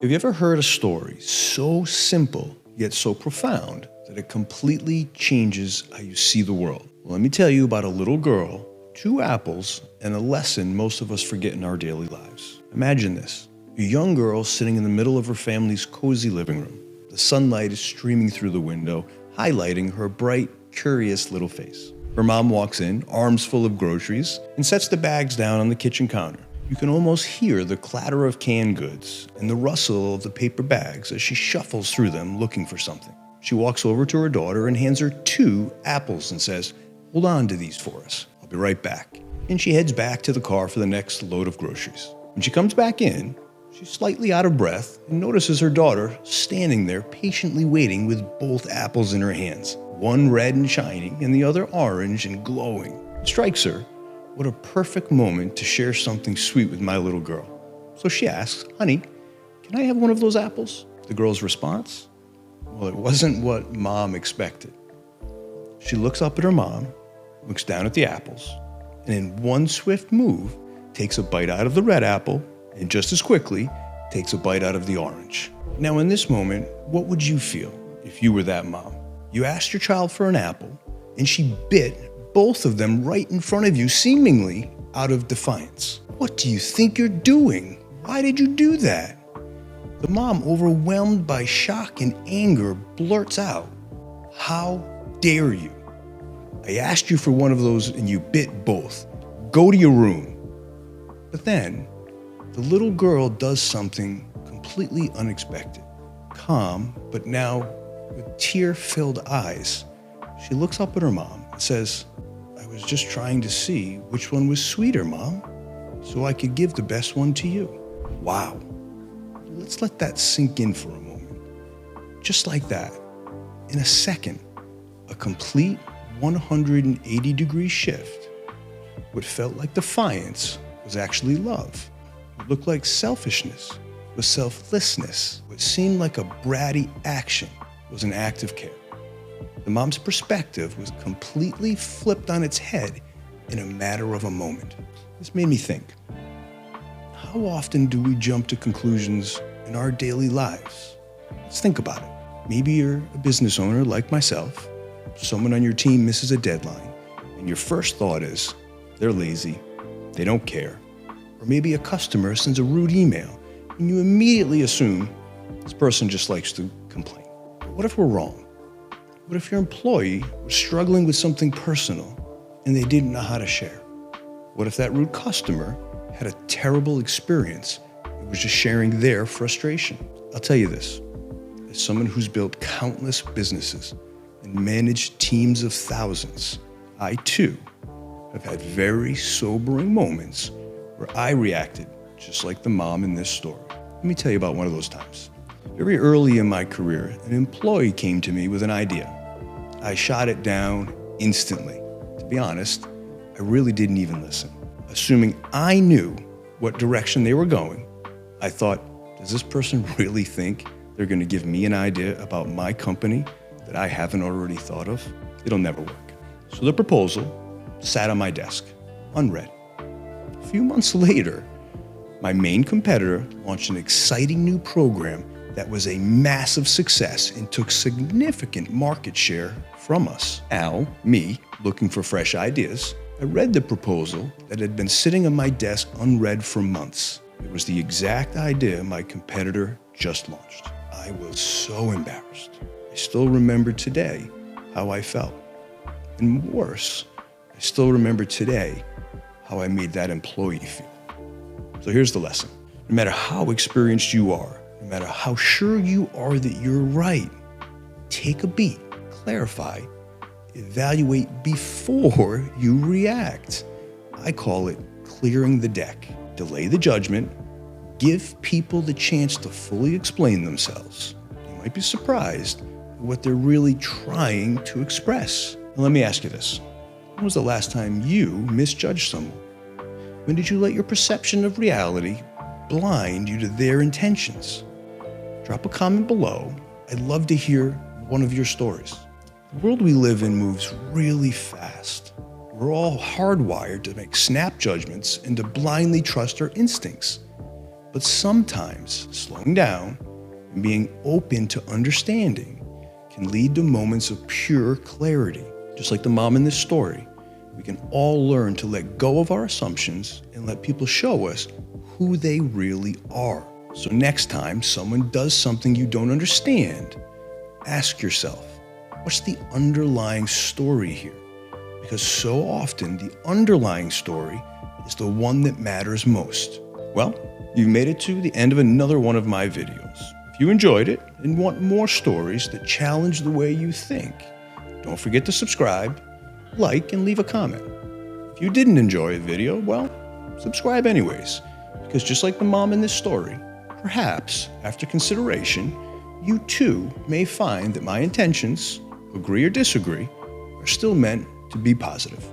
Have you ever heard a story so simple yet so profound that it completely changes how you see the world? Well, let me tell you about a little girl, 2 apples, and a lesson most of us forget in our daily lives. Imagine this: a young girl sitting in the middle of her family's cozy living room. The sunlight is streaming through the window, highlighting her bright, curious little face. Her mom walks in, arms full of groceries, and sets the bags down on the kitchen counter. You can almost hear the clatter of canned goods and the rustle of the paper bags as she shuffles through them looking for something. She walks over to her daughter and hands her 2 apples and says, "Hold on to these for us. I'll be right back." And she heads back to the car for the next load of groceries. When she comes back in, she's slightly out of breath and notices her daughter standing there patiently waiting with both apples in her hands, one red and shining and the other orange and glowing. It strikes her, what a perfect moment to share something sweet with my little girl. So she asks, "Honey, can I have one of those apples?" The girl's response? Well, it wasn't what Mom expected. She looks up at her mom, looks down at the apples, and in one swift move, takes a bite out of the red apple, and just as quickly, takes a bite out of the orange. Now in this moment, what would you feel if you were that mom? You asked your child for an apple, and she bit both of them right in front of you, seemingly out of defiance. What do you think you're doing? Why did you do that? The mom, overwhelmed by shock and anger, blurts out, "How dare you? I asked you for one of those and you bit both. Go to your room." But then, the little girl does something completely unexpected. Calm, but now with tear-filled eyes, she looks up at her mom and says, "I was just trying to see which one was sweeter, Mom, so I could give the best one to you." Wow. Let's let that sink in for a moment. Just like that, in a second, a complete 180-degree shift. What felt like defiance was actually love. What looked like selfishness was selflessness. What seemed like a bratty action was an act of care. The mom's perspective was completely flipped on its head in a matter of a moment. This made me think, how often do we jump to conclusions in our daily lives? Let's think about it. Maybe you're a business owner like myself. Someone on your team misses a deadline, and your first thought is, they're lazy, they don't care. Or maybe a customer sends a rude email, and you immediately assume this person just likes to complain. But what if we're wrong? What if your employee was struggling with something personal and they didn't know how to share? What if that rude customer had a terrible experience and was just sharing their frustration? I'll tell you this, as someone who's built countless businesses and managed teams of thousands, I too have had very sobering moments where I reacted just like the mom in this story. Let me tell you about one of those times. Very early in my career, an employee came to me with an idea. I shot it down instantly. To be honest, I really didn't even listen. Assuming I knew what direction they were going, I thought, does this person really think they're going to give me an idea about my company that I haven't already thought of? It'll never work. So the proposal sat on my desk, unread. A few months later, my main competitor launched an exciting new program that was a massive success and took significant market share from us. Now, me, looking for fresh ideas, I read the proposal that had been sitting on my desk unread for months. It was the exact idea my competitor just launched. I was so embarrassed. I still remember today how I felt. And worse, I still remember today how I made that employee feel. So here's the lesson. No matter how experienced you are, no matter how sure you are that you're right, take a beat, clarify, evaluate before you react. I call it clearing the deck. Delay the judgment, give people the chance to fully explain themselves. You might be surprised at what they're really trying to express. Now let me ask you this. When was the last time you misjudged someone? When did you let your perception of reality blind you to their intentions? Drop a comment below. I'd love to hear one of your stories. The world we live in moves really fast. We're all hardwired to make snap judgments and to blindly trust our instincts. But sometimes slowing down and being open to understanding can lead to moments of pure clarity. Just like the mom in this story, we can all learn to let go of our assumptions and let people show us who they really are. So next time someone does something you don't understand, ask yourself, what's the underlying story here? Because so often the underlying story is the one that matters most. Well, you've made it to the end of another one of my videos. If you enjoyed it and want more stories that challenge the way you think, don't forget to subscribe, like, and leave a comment. If you didn't enjoy a video, well, subscribe anyways, because just like the mom in this story, perhaps, after consideration, you too may find that my intentions, agree or disagree, are still meant to be positive.